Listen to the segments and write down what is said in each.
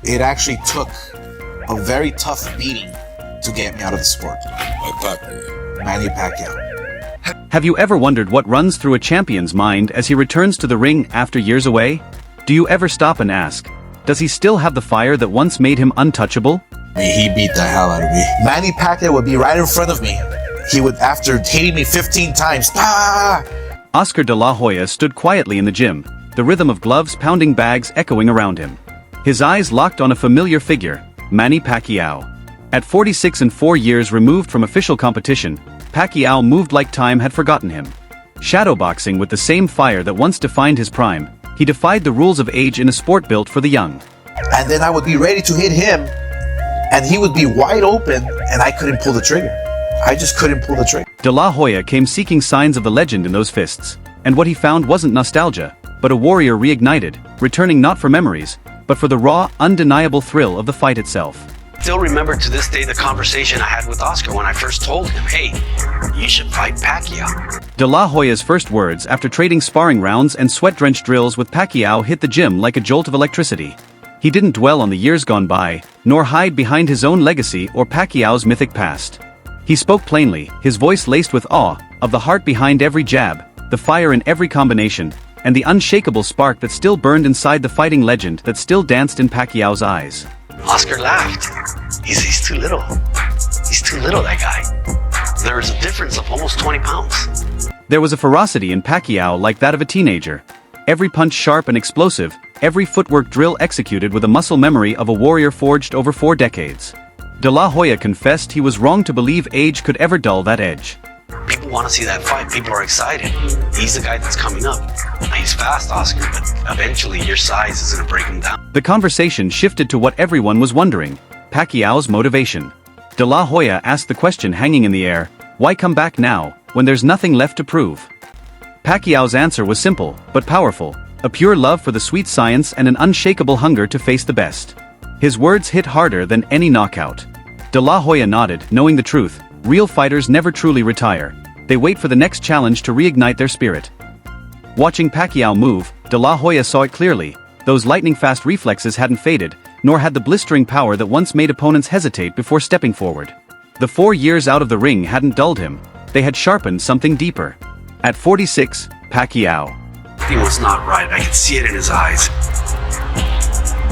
It actually took a very tough beating to get me out of the sport. Manny Pacquiao. Have you ever wondered what runs through a champion's mind as he returns to the ring after years away? Do you ever stop and ask, does he still have the fire that once made him untouchable? He beat the hell out of me. Manny Pacquiao would be right in front of me. He would, after hitting me 15 times, Oscar de la Hoya stood quietly in the gym, the rhythm of gloves pounding bags echoing around him. His eyes locked on a familiar figure, Manny Pacquiao. At 46 and 4 years removed from official competition, Pacquiao moved like time had forgotten him. Shadowboxing with the same fire that once defined his prime, he defied the rules of age in a sport built for the young. And then I would be ready to hit him, and he would be wide open, and I couldn't pull the trigger. I just couldn't pull the trigger. De la Hoya came seeking signs of the legend in those fists, and what he found wasn't nostalgia, but a warrior reignited, returning not for memories, but for the raw, undeniable thrill of the fight itself. Still remember to this day the conversation I had with Oscar when I first told him, hey, you should fight Pacquiao. De la Hoya's first words after trading sparring rounds and sweat-drenched drills with Pacquiao hit the gym like a jolt of electricity. He didn't dwell on the years gone by, nor hide behind his own legacy or Pacquiao's mythic past. He spoke plainly, his voice laced with awe, of the heart behind every jab, the fire in every combination, and the unshakable spark that still burned inside the fighting legend that still danced in Pacquiao's eyes. Oscar laughed. He's too little. He's too little, that guy. There's a difference of almost 20 pounds. There was a ferocity in Pacquiao like that of a teenager. Every punch sharp and explosive, every footwork drill executed with a muscle memory of a warrior forged over 4 decades. De la Hoya confessed he was wrong to believe age could ever dull that edge. People want to see that fight. People are excited. He's the guy that's coming up. He's fast, Oscar, but eventually your size is going to break him down. The conversation shifted to what everyone was wondering, Pacquiao's motivation. De la Hoya asked the question hanging in the air, why come back now, when there's nothing left to prove? Pacquiao's answer was simple, but powerful, a pure love for the sweet science and an unshakable hunger to face the best. His words hit harder than any knockout. De la Hoya nodded, knowing the truth. Real fighters never truly retire. They wait for the next challenge to reignite their spirit. Watching Pacquiao move, De la Hoya saw it clearly. Those lightning-fast reflexes hadn't faded, nor had the blistering power that once made opponents hesitate before stepping forward. The 4 years out of the ring hadn't dulled him. They had sharpened something deeper. At 46, Pacquiao. He was not right. I could see it in his eyes.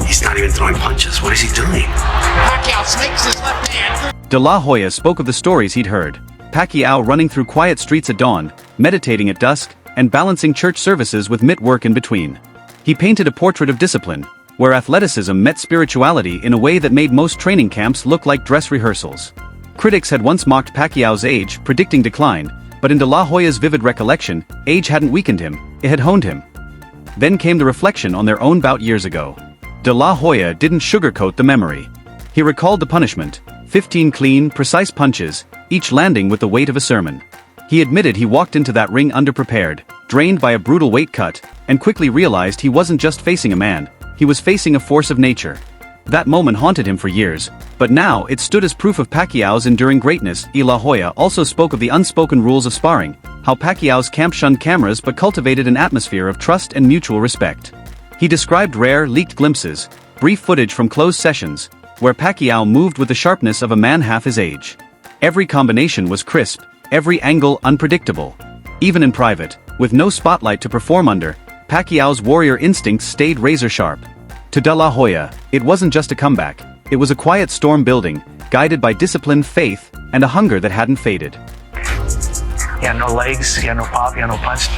He's not even throwing punches. What is he doing? Pacquiao snakes his left hand. De la Hoya spoke of the stories he'd heard. Pacquiao running through quiet streets at dawn, meditating at dusk, and balancing church services with mitt work in between. He painted a portrait of discipline, where athleticism met spirituality in a way that made most training camps look like dress rehearsals. Critics had once mocked Pacquiao's age, predicting decline, but in De la Hoya's vivid recollection, age hadn't weakened him, it had honed him. Then came the reflection on their own bout years ago. De la Hoya didn't sugarcoat the memory. He recalled the punishment, 15 clean, precise punches, each landing with the weight of a sermon. He admitted he walked into that ring underprepared, drained by a brutal weight cut, and quickly realized he wasn't just facing a man, he was facing a force of nature. That moment haunted him for years, but now it stood as proof of Pacquiao's enduring greatness. De la Hoya also spoke of the unspoken rules of sparring, how Pacquiao's camp shunned cameras but cultivated an atmosphere of trust and mutual respect. He described rare, leaked glimpses, brief footage from closed sessions, where Pacquiao moved with the sharpness of a man half his age. Every combination was crisp, every angle unpredictable. Even in private, with no spotlight to perform under, Pacquiao's warrior instincts stayed razor-sharp. To De la Hoya, it wasn't just a comeback, it was a quiet storm building, guided by discipline, faith, and a hunger that hadn't faded. He had no legs, he had no pop, he had no punch.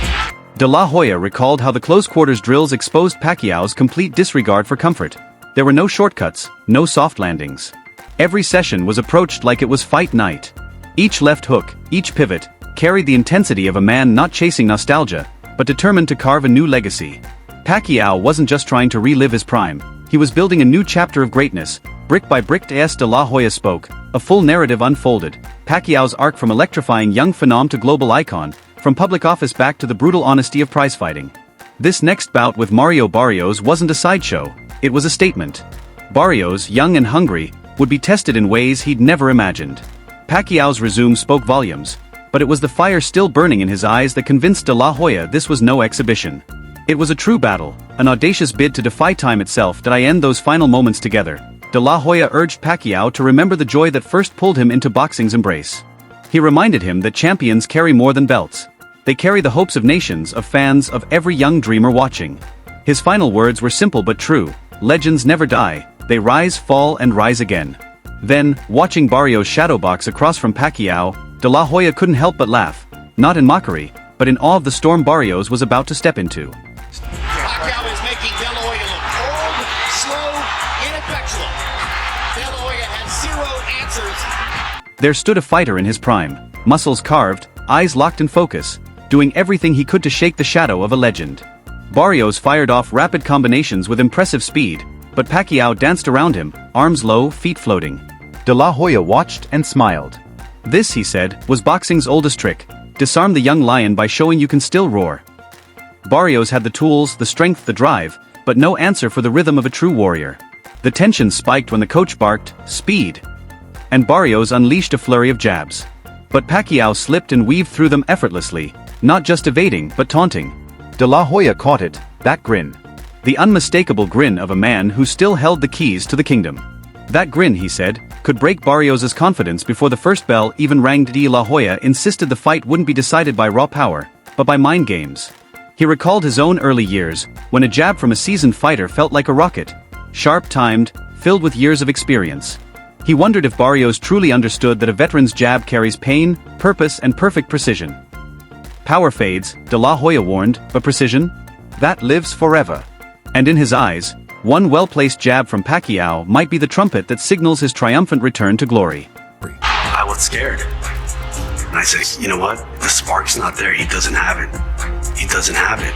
De la Hoya recalled how the close-quarters drills exposed Pacquiao's complete disregard for comfort. There were no shortcuts, no soft landings. Every session was approached like it was fight night. Each left hook, each pivot, carried the intensity of a man not chasing nostalgia, but determined to carve a new legacy. Pacquiao wasn't just trying to relive his prime, he was building a new chapter of greatness, brick by brick. As De la Hoya spoke, a full narrative unfolded, Pacquiao's arc from electrifying young phenom to global icon, from public office back to the brutal honesty of prizefighting. This next bout with Mario Barrios wasn't a sideshow, it was a statement. Barrios, young and hungry, would be tested in ways he'd never imagined. Pacquiao's resume spoke volumes, but it was the fire still burning in his eyes that convinced De la Hoya this was no exhibition. It was a true battle, an audacious bid to defy time itself. Did I end those final moments together? De La Hoya urged Pacquiao to remember the joy that first pulled him into boxing's embrace. He reminded him that champions carry more than belts. They carry the hopes of nations, of fans, of every young dreamer watching. His final words were simple but true: legends never die, they rise, fall, and rise again. Then, watching Barrios shadowbox across from Pacquiao, De La Hoya couldn't help but laugh, not in mockery, but in awe of the storm Barrios was about to step into. Pacquiao is making De La Hoya look old, slow, ineffectual. De La Hoya has zero answers. There stood a fighter in his prime, muscles carved, eyes locked in focus, doing everything he could to shake the shadow of a legend. Barrios fired off rapid combinations with impressive speed, but Pacquiao danced around him, arms low, feet floating. De La Hoya watched and smiled. This, he said, was boxing's oldest trick: disarm the young lion by showing you can still roar. Barrios had the tools, the strength, the drive, but no answer for the rhythm of a true warrior. The tension spiked when the coach barked, "Speed!" And Barrios unleashed a flurry of jabs. But Pacquiao slipped and weaved through them effortlessly, not just evading but taunting. De La Hoya caught it, that grin. The unmistakable grin of a man who still held the keys to the kingdom. That grin, he said, could break Barrios' confidence before the first bell even rang. De La Hoya insisted the fight wouldn't be decided by raw power, but by mind games. He recalled his own early years, when a jab from a seasoned fighter felt like a rocket, sharp-timed, filled with years of experience. He wondered if Barrios truly understood that a veteran's jab carries pain, purpose, and perfect precision. Power fades, De La Hoya warned, but precision? That lives forever. And in his eyes, one well-placed jab from Pacquiao might be the trumpet that signals his triumphant return to glory. I was scared. And I said, you know what? The spark's not there. He doesn't have it. He doesn't have it.